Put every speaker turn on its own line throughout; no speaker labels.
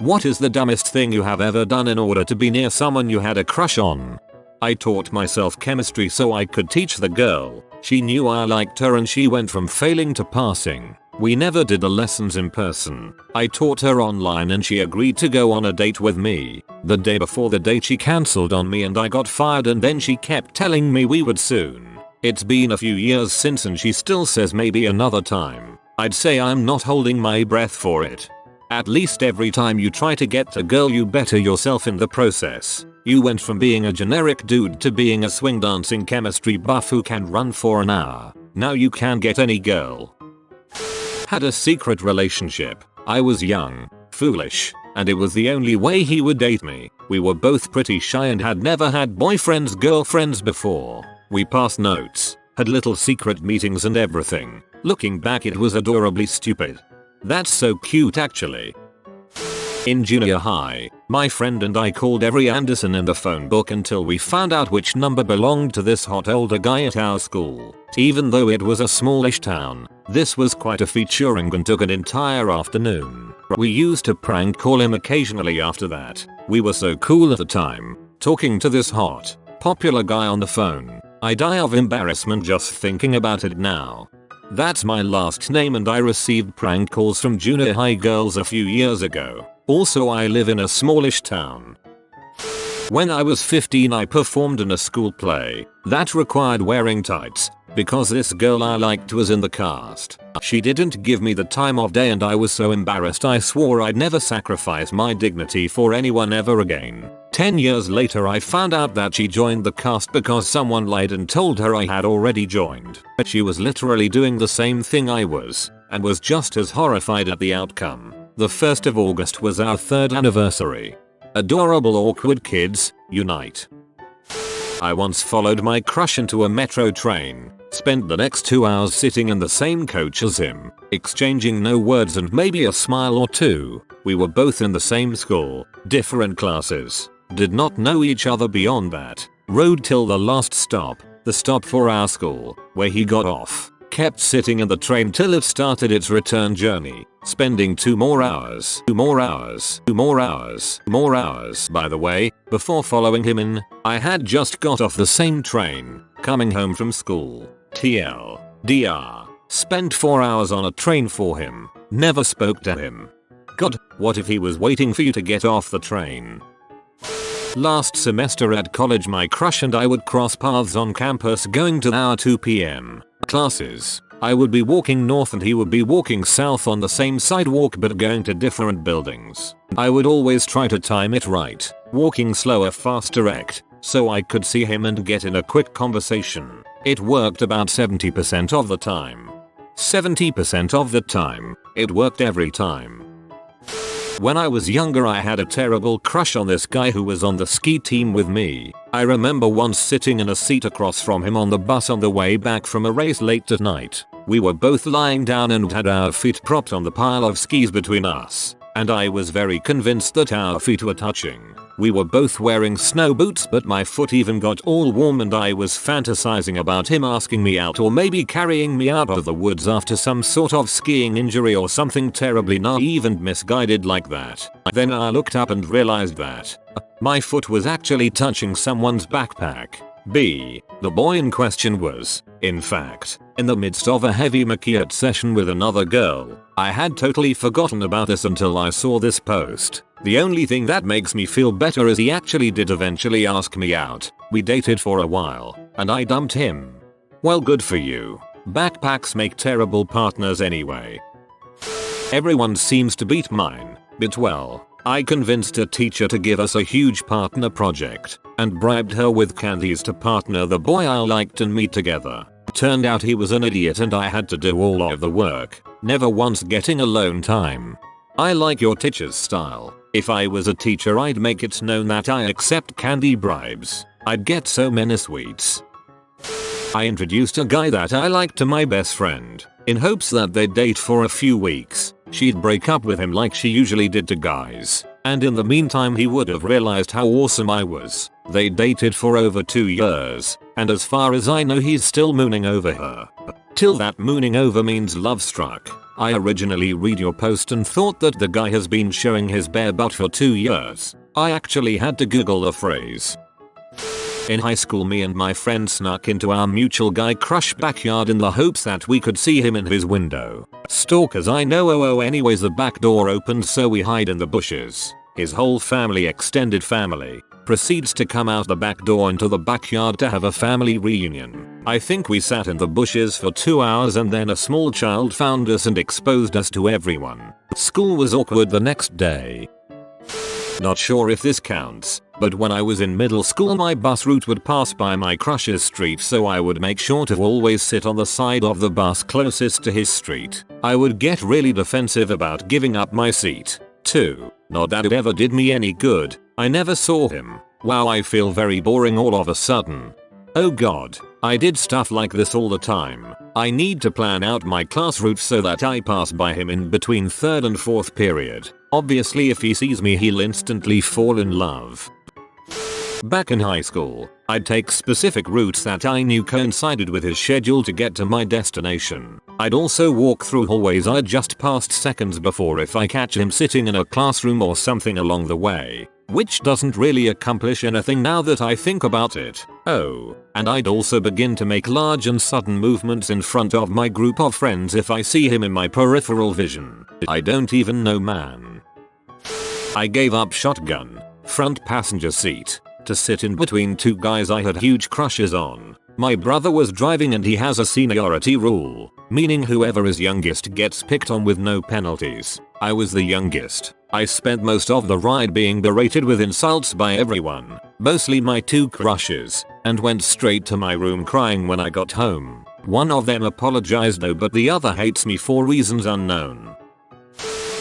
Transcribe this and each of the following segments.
What is the dumbest thing you have ever done in order to be near someone you had a crush on? I taught myself chemistry so I could teach the girl. She knew I liked her and she went from failing to passing. We never did the lessons in person. I taught her online and she agreed to go on a date with me. The day before the date she cancelled on me and I got fired, and then she kept telling me we would soon. It's been a few years since and she still says maybe another time. I'd say I'm not holding my breath for it. At least every time you try to get a girl you better yourself in the process. You went from being a generic dude to being a swing dancing chemistry buff who can run for an hour. Now you can get any girl. Had a secret relationship. I was young, foolish, and it was the only way he would date me. We were both pretty shy and had never had boyfriends, girlfriends before. We passed notes, had little secret meetings and everything. Looking back, it was adorably stupid. That's so cute actually. In junior high, my friend and I called every Anderson in the phone book until we found out which number belonged to this hot older guy at our school. Even though it was a smallish town, this was quite a featuring and took an entire afternoon. We used to prank call him occasionally after that. We were so cool at the time, talking to this hot, popular guy on the phone. I die of embarrassment just thinking about it now. That's my last name, and I received prank calls from junior high girls a few years ago. Also, I live in a smallish town. When I was 15, I performed in a school play that required wearing tights because this girl I liked was in the cast. She didn't give me the time of day and I was so embarrassed I swore I'd never sacrifice my dignity for anyone ever again. 10 years later, I found out that she joined the cast because someone lied and told her I had already joined. But she was literally doing the same thing I was and was just as horrified at the outcome. The 1st of August was our 3rd anniversary. Adorable awkward kids, unite. I once followed my crush into a metro train, spent the next 2 hours sitting in the same coach as him, exchanging no words and maybe a smile or two. We were both in the same school, different classes, did not know each other beyond that. Rode till the last stop, the stop for our school, where he got off. Kept sitting in the train till it started its return journey, spending 2 more hours. By the way, before following him in, I had just got off the same train, coming home from school. TLDR. Spent 4 hours on a train for him, never spoke to him. God, what if he was waiting for you to get off the train? Last semester at college, my crush and I would cross paths on campus going to our 2 p.m. classes. I would be walking north and he would be walking south on the same sidewalk but going to different buildings. I would always try to time it right, walking slower, fast, direct, so I could see him and get in a quick conversation. It worked about 70% of the time. 70% of the time, it worked every time. When I was younger, I had a terrible crush on this guy who was on the ski team with me. I remember once sitting in a seat across from him on the bus on the way back from a race late at night. We were both lying down and had our feet propped on the pile of skis between us, and I was very convinced that our feet were touching. We were both wearing snow boots, but my foot even got all warm and I was fantasizing about him asking me out or maybe carrying me out of the woods after some sort of skiing injury or something terribly naive and misguided like that. Then I looked up and realized that my foot was actually touching someone's backpack. The boy in question was, in fact, in the midst of a heavy maquillette session with another girl. I had totally forgotten about this until I saw this post. The only thing that makes me feel better is he actually did eventually ask me out. We dated for a while, and I dumped him. Well, good for you. Backpacks make terrible partners anyway. Everyone seems to beat mine, but well, I convinced a teacher to give us a huge partner project, and bribed her with candies to partner the boy I liked and me together. Turned out he was an idiot and I had to do all of the work, never once getting alone time. I like your teacher's style. If I was a teacher, I'd make it known that I accept candy bribes. I'd get so many sweets. I introduced a guy that I liked to my best friend, in hopes that they'd date for a few weeks. She'd break up with him like she usually did to guys, and in the meantime he would have realized how awesome I was. They dated for over 2 years, and as far as I know he's still mooning over her. Till that mooning over means love struck. I originally read your post and thought that the guy has been showing his bare butt for 2 years. I actually had to Google the phrase. In high school, me and my friend snuck into our mutual guy crush backyard in the hopes that we could see him in his window. Stalkers I know. Anyways, the back door opened, so we hide in the bushes. His whole family, extended family, proceeds to come out the back door into the backyard to have a family reunion. I think we sat in the bushes for 2 hours and then a small child found us and exposed us to everyone. School was awkward the next day. Not sure if this counts, but when I was in middle school my bus route would pass by my crush's street, so I would make sure to always sit on the side of the bus closest to his street. I would get really defensive about giving up my seat, too. Not that it ever did me any good. I never saw him. Wow, I feel very boring all of a sudden. Oh god, I did stuff like this all the time. I need to plan out my class route so that I pass by him in between 3rd and 4th period. Obviously if he sees me he'll instantly fall in love. Back in high school, I'd take specific routes that I knew coincided with his schedule to get to my destination. I'd also walk through hallways I'd just passed seconds before if I catch him sitting in a classroom or something along the way. Which doesn't really accomplish anything now that I think about it. Oh, and I'd also begin to make large and sudden movements in front of my group of friends if I see him in my peripheral vision. I don't even know, man. I gave up shotgun, front passenger seat, to sit in between 2 guys I had huge crushes on. My brother was driving and he has a seniority rule, meaning whoever is youngest gets picked on with no penalties. I was the youngest. I spent most of the ride being berated with insults by everyone, mostly my 2 crushes, and went straight to my room crying when I got home. One of them apologized though, but the other hates me for reasons unknown.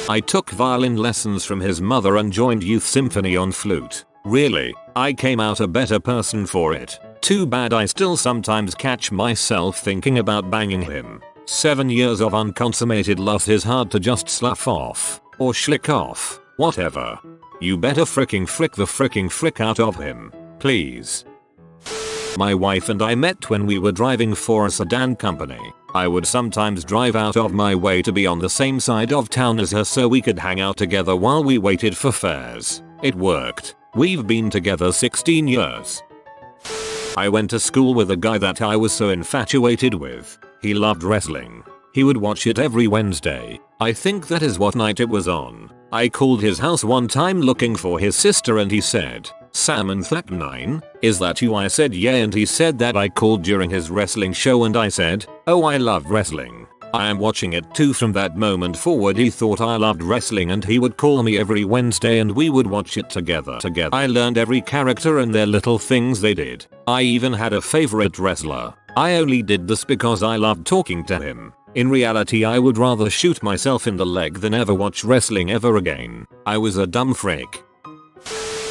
I took violin lessons from his mother and joined youth symphony on flute. Really, I came out a better person for it. Too bad I still sometimes catch myself thinking about banging him. 7 years of unconsummated lust is hard to just slough off. Or schlick off. Whatever. You better fricking frick out of him. Please. My wife and I met when we were driving for a sedan company. I would sometimes drive out of my way to be on the same side of town as her so we could hang out together while we waited for fares. It worked. We've been together 16 years. I went to school with a guy that I was so infatuated with. He loved wrestling. He would watch it every Wednesday. I think that is what night it was on. I called his house one time looking for his sister and he said, "Sam and Thak 9, is that you?" I said yeah, and he said that I called during his wrestling show and I said, "Oh, I love wrestling. I am watching it too." From that moment forward he thought I loved wrestling and he would call me every Wednesday and we would watch it together. I learned every character and their little things they did. I even had a favorite wrestler. I only did this because I loved talking to him. In reality I would rather shoot myself in the leg than ever watch wrestling ever again. I was a dumb freak.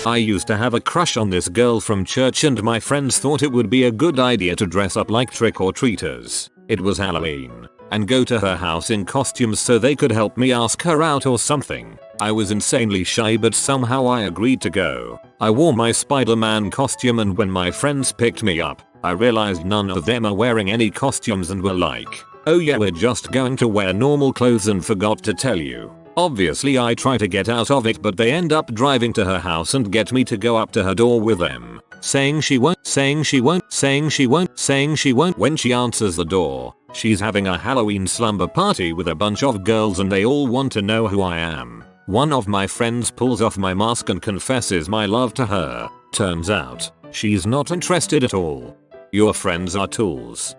I used to have a crush on this girl from church and my friends thought it would be a good idea to dress up like trick-or-treaters. It was Halloween. And go to her house in costumes so they could help me ask her out or something. I was insanely shy but somehow I agreed to go. I wore my Spider-Man costume and when my friends picked me up, I realized none of them are wearing any costumes and were like, "Oh yeah, we're just going to wear normal clothes and forgot to tell you." Obviously I try to get out of it but they end up driving to her house and get me to go up to her door with them. Saying she won't. When she answers the door, she's having a Halloween slumber party with a bunch of girls and they all want to know who I am. One of my friends pulls off my mask and confesses my love to her. Turns out, she's not interested at all. Your friends are tools.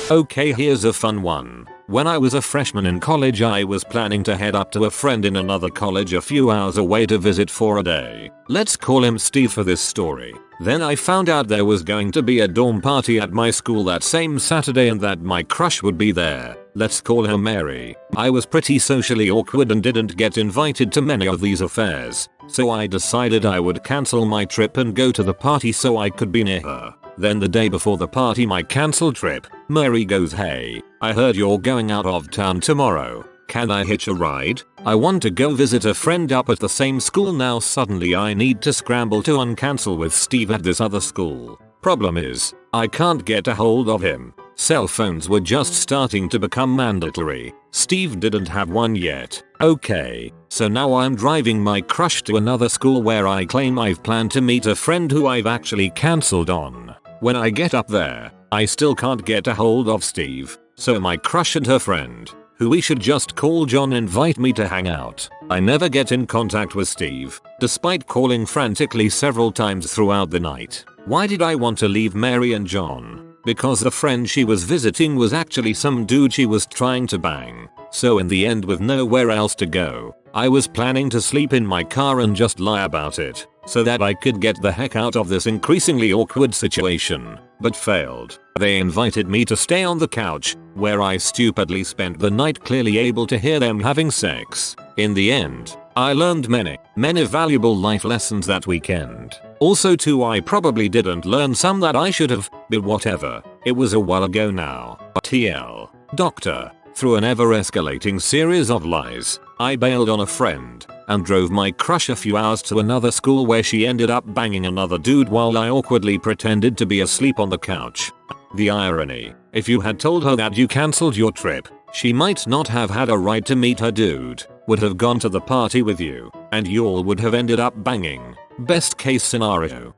Okay, here's a fun one. When I was a freshman in college I was planning to head up to a friend in another college a few hours away to visit for a day. Let's call him Steve for this story. Then I found out there was going to be a dorm party at my school that same Saturday and that my crush would be there. Let's call her Mary. I was pretty socially awkward and didn't get invited to many of these affairs, so I decided I would cancel my trip and go to the party so I could be near her. Then the day before the party, my cancelled trip, Mary goes, "Hey, I heard you're going out of town tomorrow. Can I hitch a ride? I want to go visit a friend up at the same school." Now suddenly I need to scramble to uncancel with Steve at this other school. Problem is, I can't get a hold of him. Cell phones were just starting to become mandatory. Steve didn't have one yet. Okay, so now I'm driving my crush to another school where I claim I've planned to meet a friend who I've actually cancelled on. When I get up there, I still can't get a hold of Steve, so my crush and her friend, who we should just call John, invite me to hang out. I never get in contact with Steve, despite calling frantically several times throughout the night. Why did I want to leave Mary and John? Because the friend she was visiting was actually some dude she was trying to bang. So in the end, with nowhere else to go, I was planning to sleep in my car and just lie about it, so that I could get the heck out of this increasingly awkward situation, but failed. They invited me to stay on the couch, where I stupidly spent the night, clearly able to hear them having sex. In the end, I learned many valuable life lessons that weekend. Also too, I probably didn't learn some that I should have, but whatever. It was a while ago now. TL. Doctor. Through an ever-escalating series of lies, I bailed on a friend and drove my crush a few hours to another school where she ended up banging another dude while I awkwardly pretended to be asleep on the couch. The irony, if you had told her that you cancelled your trip, she might not have had a right to meet her dude, would have gone to the party with you, and y'all would have ended up banging. Best case scenario.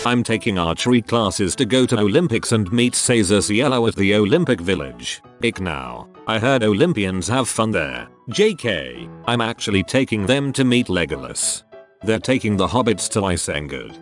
I'm taking archery classes to go to Olympics and meet Cesar Cielo at the Olympic Village. Ick now. I heard Olympians have fun there. JK. I'm actually taking them to meet Legolas. They're taking the hobbits to Isengard.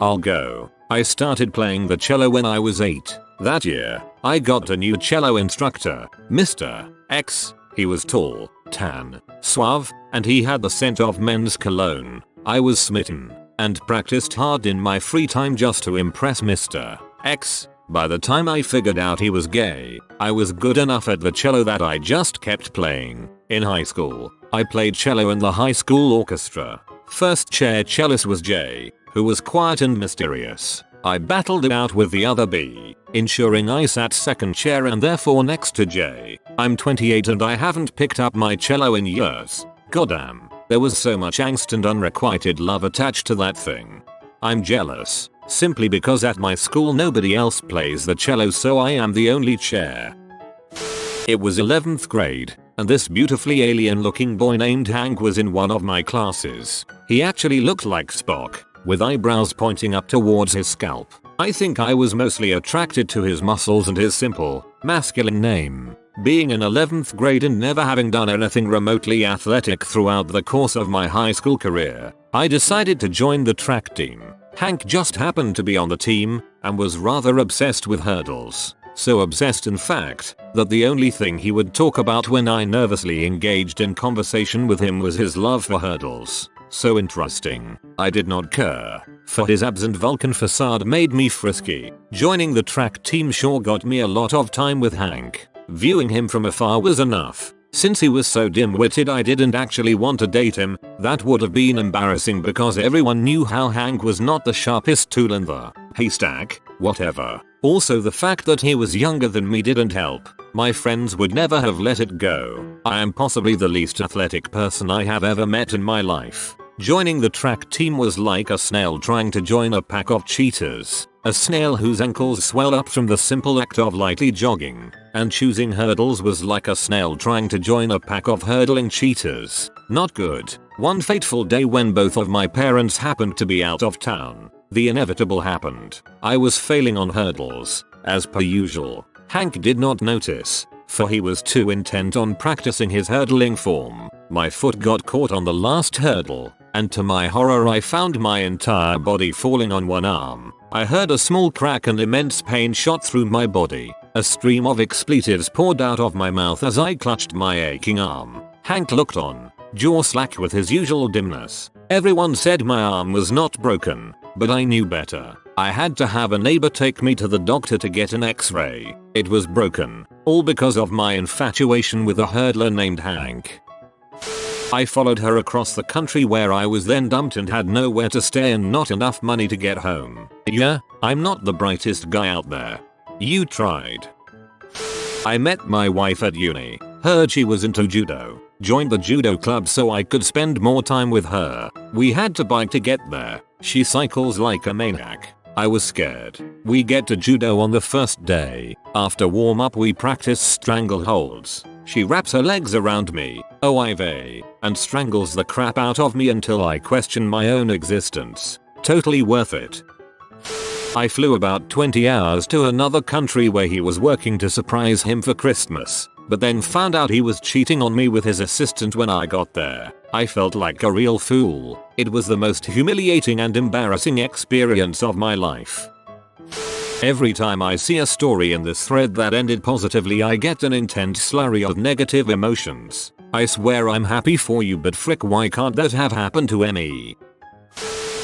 I'll go. I started playing the cello when I was 8. That year, I got a new cello instructor, Mr. X. He was tall, tan, suave, and he had the scent of men's cologne. I was smitten, and practiced hard in my free time just to impress Mr. X. By the time I figured out he was gay, I was good enough at the cello that I just kept playing. In high school, I played cello in the high school orchestra. First chair cellist was Jay, who was quiet and mysterious. I battled it out with the other B, ensuring I sat second chair and therefore next to Jay. I'm 28 and I haven't picked up my cello in years. Goddamn, there was so much angst and unrequited love attached to that thing. I'm jealous, simply because at my school nobody else plays the cello, so I am the only chair. It was 11th grade, and this beautifully alien looking boy named Hank was in one of my classes. He actually looked like Spock, with eyebrows pointing up towards his scalp. I think I was mostly attracted to his muscles and his simple, masculine name. Being in 11th grade and never having done anything remotely athletic throughout the course of my high school career, I decided to join the track team. Hank just happened to be on the team and was rather obsessed with hurdles. So obsessed in fact, that the only thing he would talk about when I nervously engaged in conversation with him was his love for hurdles. So interesting. I did not care, for his abs and Vulcan facade made me frisky. Joining the track team sure got me a lot of time with Hank. Viewing him from afar was enough. Since he was so dim-witted I didn't actually want to date him. That would have been embarrassing because everyone knew how Hank was not the sharpest tool in the haystack. Whatever. Also, the fact that he was younger than me didn't help. My friends would never have let it go. I am possibly the least athletic person I have ever met in my life. Joining the track team was like a snail trying to join a pack of cheaters. A snail whose ankles swell up from the simple act of lightly jogging. And choosing hurdles was like a snail trying to join a pack of hurdling cheaters. Not good. One fateful day when both of my parents happened to be out of town, the inevitable happened. I was failing on hurdles, as per usual. Hank did not notice, for he was too intent on practicing his hurdling form. My foot got caught on the last hurdle, and to my horror I found my entire body falling on one arm. I heard a small crack and immense pain shot through my body. A stream of expletives poured out of my mouth as I clutched my aching arm. Hank looked on, jaw slack with his usual dimness. Everyone said my arm was not broken, but I knew better. I had to have a neighbor take me to the doctor to get an x-ray. It was broken, all because of my infatuation with a hurdler named Hank. I followed her across the country where I was then dumped and had nowhere to stay and not enough money to get home. Yeah, I'm not the brightest guy out there. You tried. I met my wife at uni, heard she was into judo, joined the judo club so I could spend more time with her. We had to bike to get there. She cycles like a maniac. I was scared. We get to Judo on the first day. After warm up we practice strangleholds. She wraps her legs around me, oh I vey, and strangles the crap out of me until I question my own existence. Totally worth it. I flew about 20 hours to another country where he was working to surprise him for Christmas, but then found out he was cheating on me with his assistant when I got there. I felt like a real fool. It was the most humiliating and embarrassing experience of my life. Every time I see a story in this thread that ended positively I get an intense slurry of negative emotions. I swear I'm happy for you, but frick, why can't that have happened to me?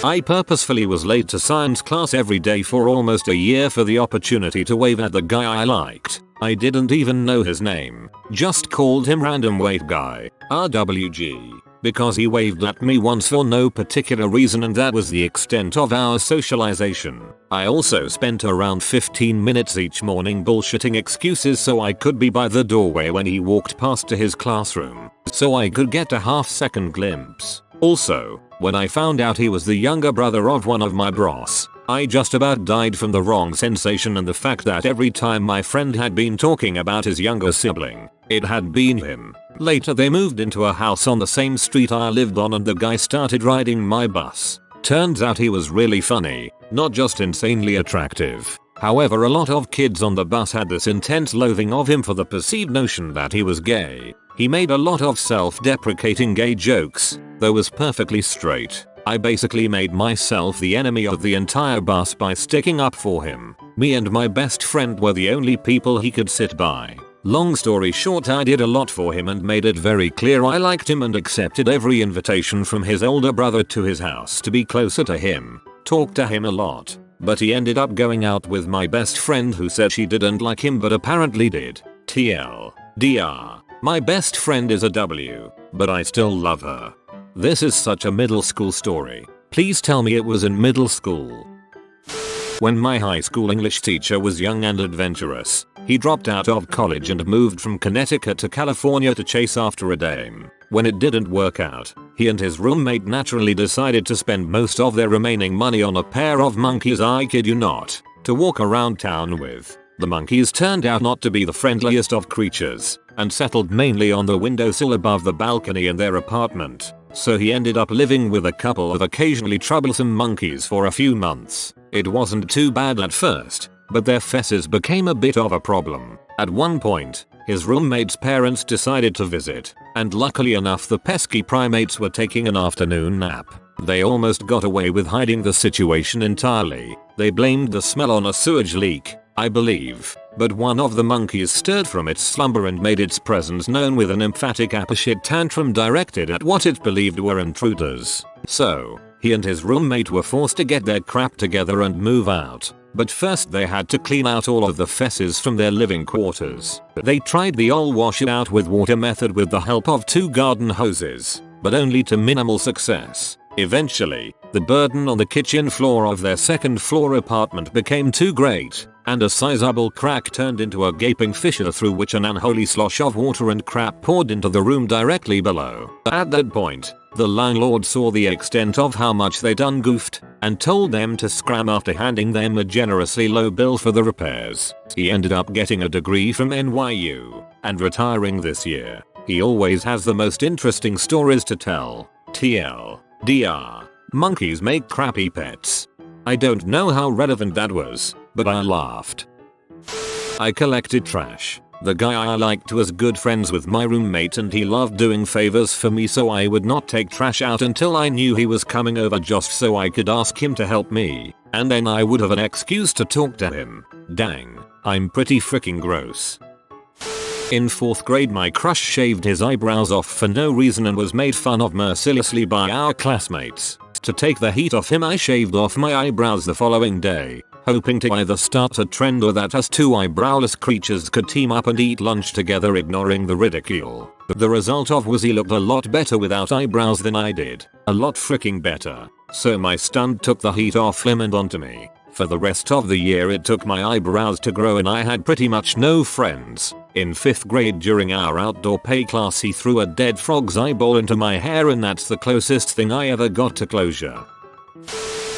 I purposefully was late to science class every day for almost a year for the opportunity to wave at the guy I liked. I didn't even know his name, just called him random wave guy, RWG, because he waved at me once for no particular reason, and that was the extent of our socialization. I also spent around 15 minutes each morning bullshitting excuses so I could be by the doorway when he walked past to his classroom, so I could get a half-second glimpse. Also, when I found out he was the younger brother of one of my bros, I just about died from the wrong sensation and the fact that every time my friend had been talking about his younger sibling, it had been him. Later they moved into a house on the same street I lived on and the guy started riding my bus. Turns out he was really funny, not just insanely attractive. However, a lot of kids on the bus had this intense loathing of him for the perceived notion that he was gay. He made a lot of self-deprecating gay jokes, though was perfectly straight. I basically made myself the enemy of the entire bus by sticking up for him. Me and my best friend were the only people he could sit by. Long story short, I did a lot for him and made it very clear I liked him and accepted every invitation from his older brother to his house to be closer to him. Talked to him a lot, but he ended up going out with my best friend who said she didn't like him but apparently did. TLDR. My best friend is a W, but I still love her. This is such a middle school story. Please tell me it was in middle school. When my high school English teacher was young and adventurous, he dropped out of college and moved from Connecticut to California to chase after a dame. When it didn't work out, he and his roommate naturally decided to spend most of their remaining money on a pair of monkeys, I kid you not, to walk around town with. The monkeys turned out not to be the friendliest of creatures, and settled mainly on the windowsill above the balcony in their apartment. So he ended up living with a couple of occasionally troublesome monkeys for a few months. It wasn't too bad at first, but their fesses became a bit of a problem. At one point, his roommate's parents decided to visit, and luckily enough the pesky primates were taking an afternoon nap. They almost got away with hiding the situation entirely. They blamed the smell on a sewage leak, I believe, but one of the monkeys stirred from its slumber and made its presence known with an emphatic apeshit tantrum directed at what it believed were intruders. So, he and his roommate were forced to get their crap together and move out. But first they had to clean out all of the fesses from their living quarters. They tried the old wash it out with water method with the help of 2 garden hoses, but only to minimal success. Eventually, the burden on the kitchen floor of their second floor apartment became too great, and a sizable crack turned into a gaping fissure through which an unholy slosh of water and crap poured into the room directly below. At that point, the landlord saw the extent of how much they done goofed, and told them to scram after handing them a generously low bill for the repairs. He ended up getting a degree from NYU, and retiring this year. He always has the most interesting stories to tell. TLDR. Monkeys make crappy pets. I don't know how relevant that was, but I laughed. I collected trash. The guy I liked was good friends with my roommate and he loved doing favors for me, so I would not take trash out until I knew he was coming over just so I could ask him to help me, and then I would have an excuse to talk to him. Dang, I'm pretty freaking gross. In 4th grade my crush shaved his eyebrows off for no reason and was made fun of mercilessly by our classmates. To take the heat off him I shaved off my eyebrows the following day, hoping to either start a trend or that us 2 eyebrowless creatures could team up and eat lunch together, ignoring the ridicule. The result of was he looked a lot better without eyebrows than I did. A lot freaking better. So my stunt took the heat off him and onto me. For the rest of the year it took my eyebrows to grow and I had pretty much no friends. In 5th grade during our outdoor pay class he threw a dead frog's eyeball into my hair and that's the closest thing I ever got to closure.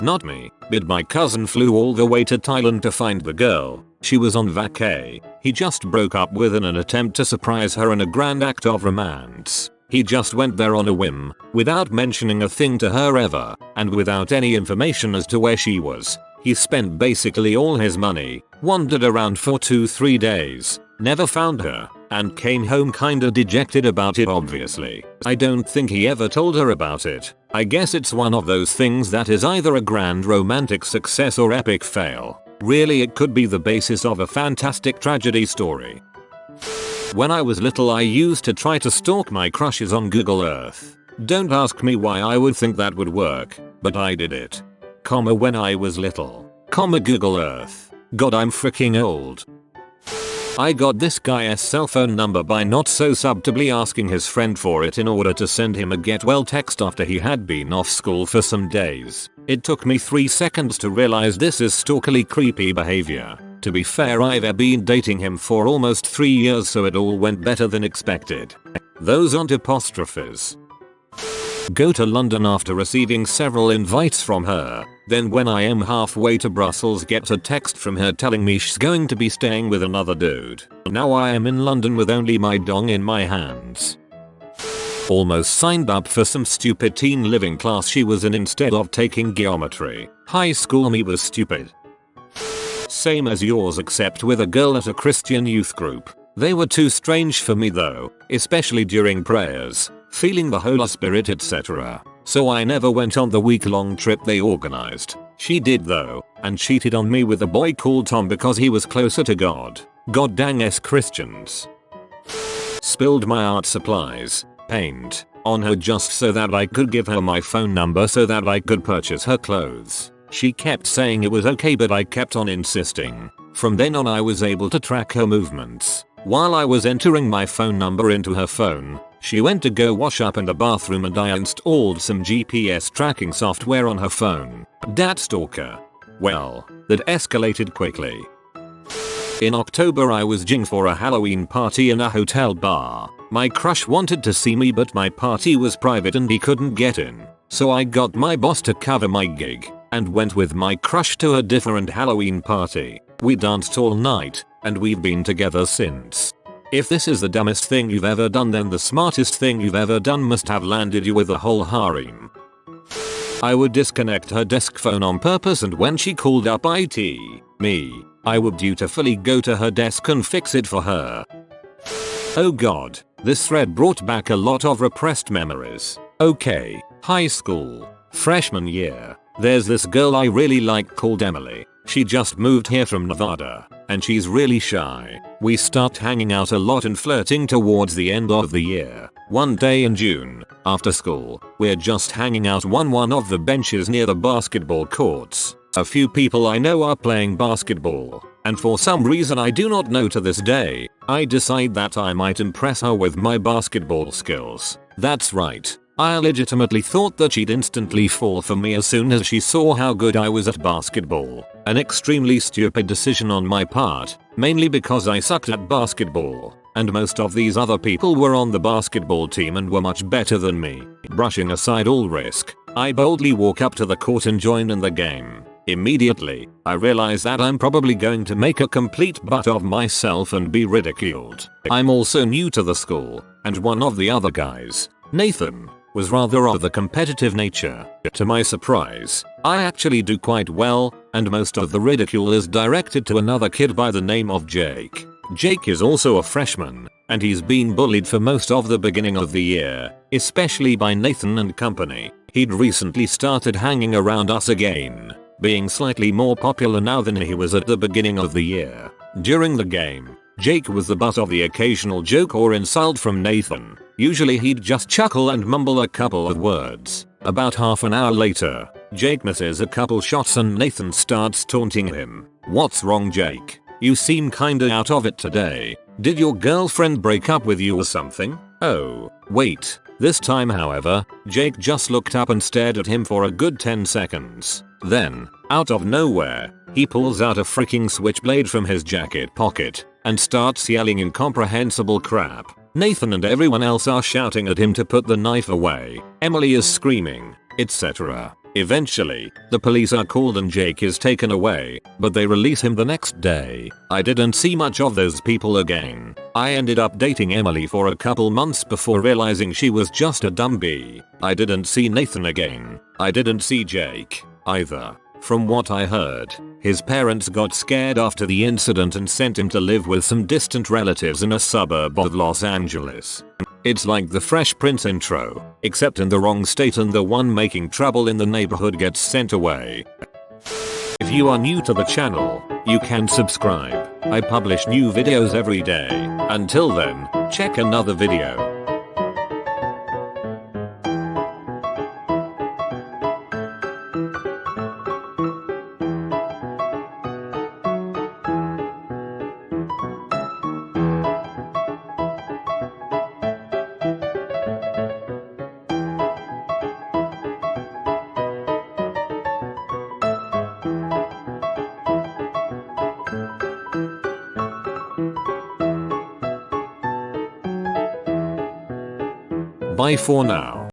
Not me, but my cousin flew all the way to Thailand to find the girl. She was on vacay. He just broke up with her in an attempt to surprise her in a grand act of romance. He just went there on a whim, without mentioning a thing to her ever, and without any information as to where she was. He spent basically all his money, wandered around for 2-3 days, never found her, and came home kinda dejected about it obviously. I don't think he ever told her about it. I guess it's one of those things that is either a grand romantic success or epic fail. Really, it could be the basis of a fantastic tragedy story. When I was little, I used to try to stalk my crushes on Google Earth. Don't ask me why I would think that would work, but I did it. When I was little. Google Earth. God, I'm freaking old. I got this guy's cell phone number by not so subtly asking his friend for it in order to send him a get well text after he had been off school for some days. It took me 3 seconds to realize this is stalkerly creepy behavior. To be fair, I've been dating him for almost 3 years, so it all went better than expected. Those aren't apostrophes. Go to London after receiving several invites from her. Then when I am halfway to Brussels, get a text from her telling me she's going to be staying with another dude. Now I am in London with only my dong in my hands. Almost signed up for some stupid teen living class she was in instead of taking geometry. High school me was stupid. Same as yours, except with a girl at a Christian youth group. They were too strange for me though, especially during prayers, feeling the Holy Spirit, etc. So I never went on the week-long trip they organized. She did though, and cheated on me with a boy called Tom because he was closer to God. God dang es Christians. Spilled my art supplies, paint, on her just so that I could give her my phone number so that I could purchase her clothes. She kept saying it was okay, but I kept on insisting. From then on I was able to track her movements. While I was entering my phone number into her phone, she went to go wash up in the bathroom and I installed some GPS tracking software on her phone. Dat stalker. Well, that escalated quickly. In October I was jing for a Halloween party in a hotel bar. My crush wanted to see me, but my party was private and he couldn't get in. So I got my boss to cover my gig and went with my crush to a different Halloween party. We danced all night and we've been together since. If this is the dumbest thing you've ever done, then the smartest thing you've ever done must have landed you with a whole harem. I would disconnect her desk phone on purpose, and when she called up me, I would dutifully go to her desk and fix it for her. Oh god, this thread brought back a lot of repressed memories. Okay, high school, freshman year. There's this girl I really like called Emily. She just moved here from Nevada, and she's really shy. We start hanging out a lot and flirting towards the end of the year. One day in June, after school, we're just hanging out on one of the benches near the basketball courts. A few people I know are playing basketball, and for some reason I do not know to this day, I decide that I might impress her with my basketball skills. That's right. I legitimately thought that she'd instantly fall for me as soon as she saw how good I was at basketball. An extremely stupid decision on my part, mainly because I sucked at basketball, and most of these other people were on the basketball team and were much better than me. Brushing aside all risk, I boldly walk up to the court and join in the game. Immediately, I realize that I'm probably going to make a complete butt of myself and be ridiculed. I'm also new to the school, and one of the other guys, Nathan, was rather of the competitive nature. To my surprise, I actually do quite well, and most of the ridicule is directed to another kid by the name of Jake. Jake is also a freshman, and he's been bullied for most of the beginning of the year, especially by Nathan and company. He'd recently started hanging around us again, being slightly more popular now than he was at the beginning of the year. During the game, Jake was the butt of the occasional joke or insult from Nathan. Usually he'd just chuckle and mumble a couple of words. About half an hour later, Jake misses a couple shots and Nathan starts taunting him. "What's wrong, Jake? You seem kinda out of it today. Did your girlfriend break up with you or something?" Oh, wait. This time, however, Jake just looked up and stared at him for a good 10 seconds. Then, out of nowhere, he pulls out a freaking switchblade from his jacket pocket and starts yelling incomprehensible crap. Nathan and everyone else are shouting at him to put the knife away. Emily is screaming, etc. Eventually, the police are called and Jake is taken away, but they release him the next day. I didn't see much of those people again. I ended up dating Emily for a couple months before realizing she was just a dumb bee. I didn't see Nathan again. I didn't see Jake either. From what I heard, his parents got scared after the incident and sent him to live with some distant relatives in a suburb of Los Angeles. It's like the Fresh Prince intro, except in the wrong state and the one making trouble in the neighborhood gets sent away. If you are new to the channel, you can subscribe. I publish new videos every day. Until then, check another video. Bye for now.